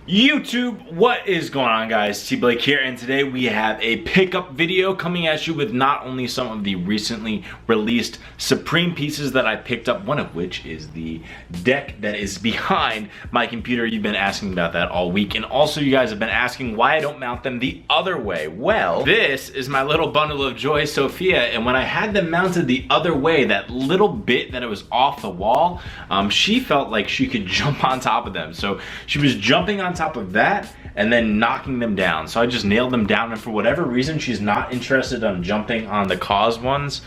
YouTube, what is going on, guys? T Blake here, and today we have a pickup video coming at you with not only some of the recently released Supreme pieces that I picked up, one of which is the deck that is behind my computer. You've been asking about that all week, and also you guys have been asking why I don't mount them the other way. Well, this is my little bundle of joy, Sofia, and when I had them mounted the other way, that little bit that it was off the wall, she felt like she could jump on top of them. So she was jumping on top of that and then knocking them down. So I just nailed them down, and for whatever reason she's not interested on jumping on the cause ones,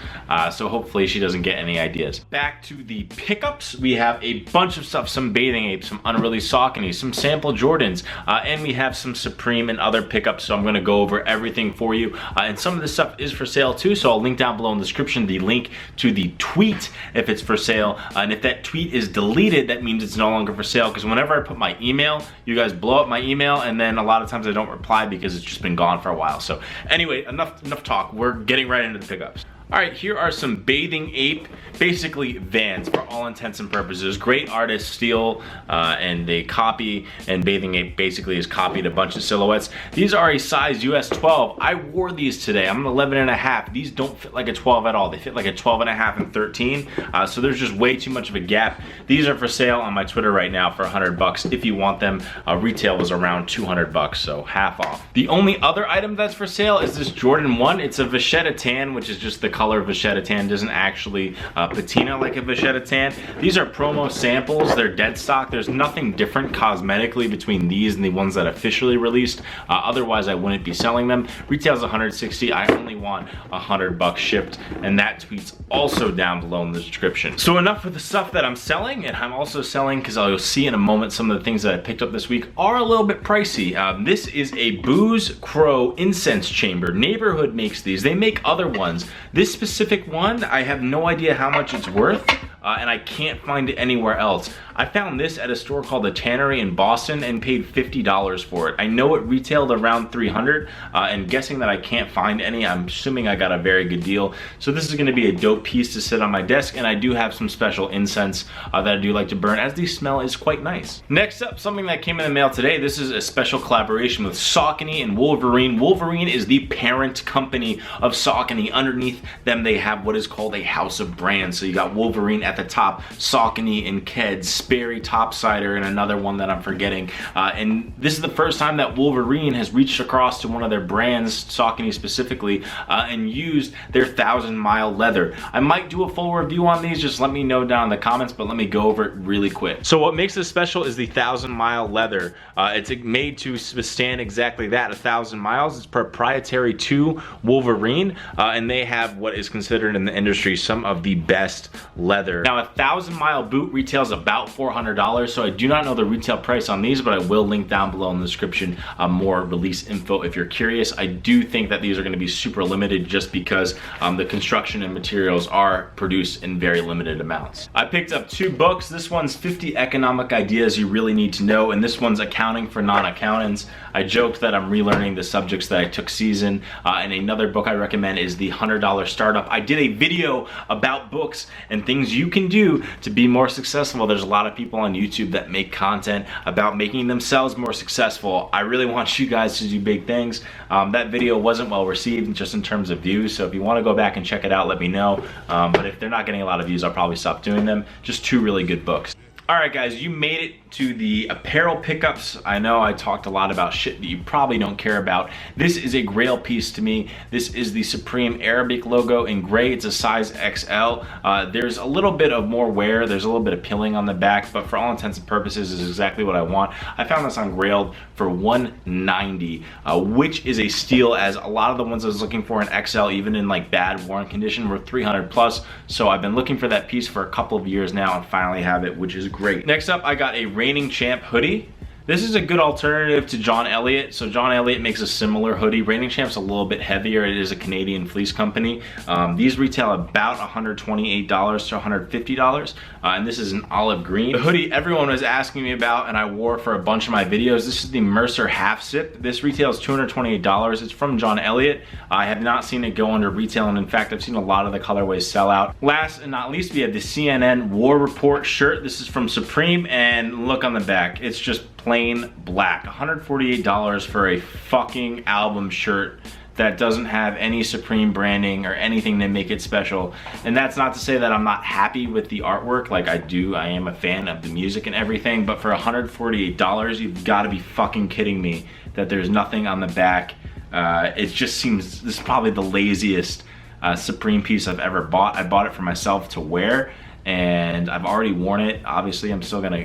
so hopefully she doesn't get any ideas. Back to the pickups, we have a bunch of stuff: some Bathing Apes, some unreleased Saucony, some sample Jordans, and we have some Supreme and other pickups. So I'm going to go over everything for you, and some of this stuff is for sale too, so I'll link down below in the description the link to the tweet if it's for sale, and if that tweet is deleted, that means it's no longer for sale, because whenever I put my email, you guys blow up my email, and then a lot of times I don't reply because it's just been gone for a while. So anyway, enough talk. We're getting right into the pickups. All right, here are some Bathing Ape, basically Vans for all intents and purposes. Great artists steal and they copy, and Bathing Ape basically has copied a bunch of silhouettes. These are a size US 12. I wore these today. I'm an 11 and a half. These don't fit like a 12 at all. They fit like a 12 and a half and 13. So there's just way too much of a gap. These are for sale on my Twitter right now for 100 bucks if you want them. Retail was around 200 bucks, so half off. The only other item that's for sale is this Jordan 1. It's a Vachetta tan, which is just the color of Vachetta tan. Doesn't actually patina like a Vachetta tan. These are promo samples. They're dead stock. There's nothing different cosmetically between these and the ones that officially released. Otherwise, I wouldn't be selling them. Retail's 160. I only want 100 bucks shipped, and that tweet's also down below in the description. So enough with the stuff that I'm selling, and I'm also selling, because you'll see in a moment, some of the things that I picked up this week are a little bit pricey. This is a Booze Crow incense chamber. Neighborhood makes these. They make other ones. This specific one, I have no idea how much it's worth, and I can't find it anywhere else. I found this at a store called the Tannery in Boston and paid $50 for it. I know it retailed around $300, and guessing that I can't find any, I'm assuming I got a very good deal. So this is going to be a dope piece to sit on my desk, and I do have some special incense that I do like to burn, as the smell is quite nice. Next up, something that came in the mail today. This is a special collaboration with Saucony and Wolverine. Wolverine is the parent company of Saucony. Underneath them, they have what is called a house of brands. So you got Wolverine at the top, Saucony and Keds, Sperry Topsider, and another one that I'm forgetting. And this is the first time that Wolverine has reached across to one of their brands, Saucony specifically, and used their 1,000-mile leather. I might do a full review on these, just let me know down in the comments, but let me go over it really quick. So what makes this special is the 1,000-mile leather. It's made to withstand exactly that, 1,000 miles. It's proprietary to Wolverine, and they have what is considered in the industry some of the best leather. Now, a 1,000-mile boot retails about $400, so I do not know the retail price on these, but I will link down below in the description more release info if you're curious. I do think that these are going to be super limited, just because the construction and materials are produced in very limited amounts. I picked up two books. This one's 50 Economic Ideas You Really Need to Know, and this one's Accounting for Non-Accountants. I joked that I'm relearning the subjects that I took season, and another book I recommend is the $100 Startup. I did a video about books and things you can do to be more successful. There's a lot of people on YouTube that make content about making themselves more successful. I really want you guys to do big things. That video wasn't well received just in terms of views, so if you want to go back and check it out, let me know. But if they're not getting a lot of views, I'll probably stop doing them. Just two really good books. Alright guys, you made it to the apparel pickups. I know I talked a lot about shit that you probably don't care about. This is a grail piece to me. This is the Supreme Arabic logo in gray. It's a size XL. There's a little bit of more wear. There's a little bit of pilling on the back, but for all intents and purposes, this is exactly what I want. I found this on Grailed for $190, which is a steal, as a lot of the ones I was looking for in XL, even in like bad worn condition, were 300 plus. So I've been looking for that piece for a couple of years now and finally have it, which is great. Next up, I got a Reigning Champ hoodie. This is a good alternative to John Eliot. So John Eliot makes a similar hoodie. Reigning Champ's a little bit heavier. It is a Canadian fleece company. These retail about $128 to $150, and this is an olive green. The hoodie everyone was asking me about and I wore for a bunch of my videos. This is the Mercer Half Zip. This retails $228. It's from John Eliot. I have not seen it go under retail, and in fact, I've seen a lot of the colorways sell out. Last and not least, we have the CNN War Report shirt. This is from Supreme, and look on the back. It's just plain black. $148 for a fucking album shirt that doesn't have any Supreme branding or anything to make it special. And that's not to say that I'm not happy with the artwork. Like, I am a fan of the music and everything, but for $148, you've gotta be fucking kidding me that there's nothing on the back. It just seems, this is probably the laziest Supreme piece I've ever bought. I bought it for myself to wear, and I've already worn it. Obviously, I'm still gonna,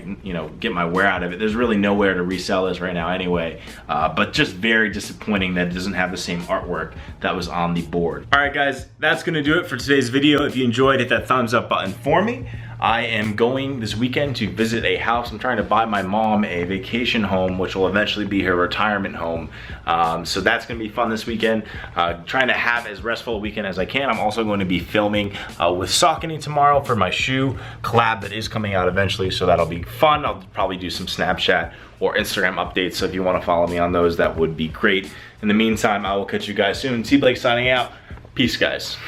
get my wear out of it. There's really nowhere to resell this right now anyway, but just very disappointing that it doesn't have the same artwork that was on the board. All right, guys, that's gonna do it for today's video. If you enjoyed, hit that thumbs up button for me. I am going this weekend to visit a house. I'm trying to buy my mom a vacation home, which will eventually be her retirement home. So that's gonna be fun this weekend. Trying to have as restful a weekend as I can. I'm also going to be filming with Saucony tomorrow for my shoe collab that is coming out eventually, so that'll be fun. I'll probably do some Snapchat or Instagram updates, so if you wanna follow me on those, that would be great. In the meantime, I will catch you guys soon. T Blake signing out. Peace, guys.